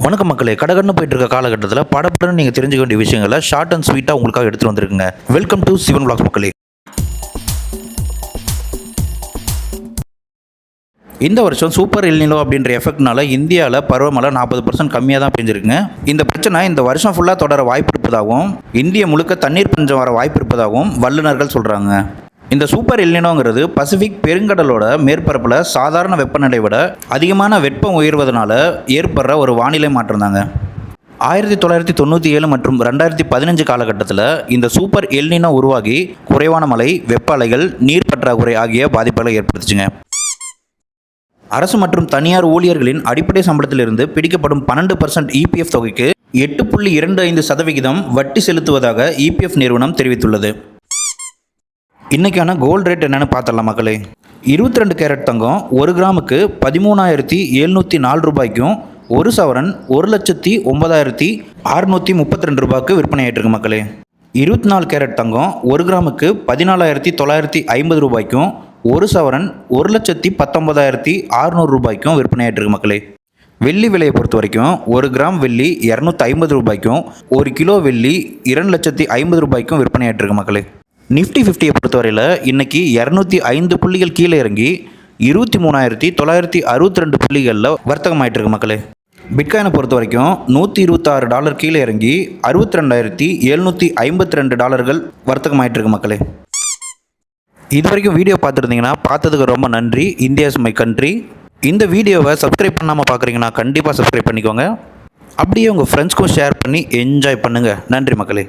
வணக்கம் மக்களே, கடகடன்னு போயிட்டு இருக்க காலகட்டத்தில் படப்படன்னு நீங்கள் தெரிஞ்சுக்க வேண்டிய விஷயங்களை ஷார்ட் அண்ட் ஸ்வீட்டாக உங்களுக்காக எடுத்துகிட்டு வந்திருக்குங்க. வெல்கம் டு சிவன் விலாக்ஸ் மக்களே. இந்த வருஷம் சூப்பர் எல்னினோ அப்படின்ற எஃபெக்ட்னால இந்தியாவில் பருவமழை 40% கம்மியாக தான் பெஞ்சிருக்குங்க. இந்த பிரச்சனை இந்த வருஷம் ஃபுல்லாக தொடர வாய்ப்பு இருப்பதாகவும் இந்திய முழுக்க தண்ணீர் பஞ்சம் வர வாய்ப்பு இருப்பதாகவும் வல்லுநர்கள் சொல்கிறாங்க. இந்த சூப்பர் எல்னினோங்கிறது பசிபிக் பெருங்கடலோட மேற்பரப்பில் சாதாரண வெப்பநிலை விட அதிகமான வெப்பம் உயர்வதனால ஏற்படுற ஒரு வானிலை மாற்றம் தாங்க. 1997 மற்றும் 2015 காலகட்டத்தில் இந்த சூப்பர் எல்னினோ உருவாகி குறைவான மழை, வெப்ப அலைகள், நீர் பற்றாக்குறை ஆகிய பாதிப்புகளை ஏற்படுத்துச்சுங்க. அரசு மற்றும் தனியார் ஊழியர்களின் அடிப்படை சம்பளத்திலிருந்து பிடிக்கப்படும் 12% EPF தொகைக்கு 8.25% வட்டி செலுத்துவதாக EPF நிறுவனம் தெரிவித்துள்ளது. இன்றைக்கான கோல்டு ரேட் என்னென்னு பார்த்துடலாம் மக்களே. 22 கேரட் தங்கம் 1 கிராமுக்கு 13,704 ரூபாய்க்கும், 1 சவரன் 1,09,632 ரூபாய்க்கு விற்பனை ஆகிட்டு இருக்கு மக்களே. 24 கேரட் தங்கம் 1 கிராமுக்கு 14,950 ரூபாய்க்கும், 1 சவரன் 1,19,600 ரூபாய்க்கும் விற்பனை ஆகிட்டு இருக்கு மக்களே. வெள்ளி விலையை பொறுத்த வரைக்கும் 1 கிராம் வெள்ளி 250 ரூபாய்க்கும், 1 கிலோ வெள்ளி 2,50,000 ரூபாய்க்கும் விற்பனை ஆகிட்டு இருக்கு மக்களே. நிஃப்டி 50 பொறுத்தவரையில் இன்றைக்கி 205 புள்ளிகள் கீழே இறங்கி 23,962 புள்ளிகளில் வர்த்தகமாயிட்டு இருக்கு மக்களே. பிட்காயினை பொறுத்த வரைக்கும் $126 கீழே இறங்கி $62,752 வர்த்தகமாயிட்டு இருக்கு மக்களே. இது வரைக்கும் வீடியோ பார்த்துருந்தீங்கன்னா பார்த்ததுக்கு ரொம்ப நன்றி. India is my country. இந்த வீடியோவை சப்ஸ்கிரைப் பண்ணாமல் பார்க்குறீங்கன்னா கண்டிப்பாக சப்ஸ்கிரைப் பண்ணிக்கோங்க. அப்படியே உங்கள் ஃப்ரெண்ட்ஸ்க்கும் ஷேர் பண்ணி என்ஜாய் பண்ணுங்கள். நன்றி மக்களே.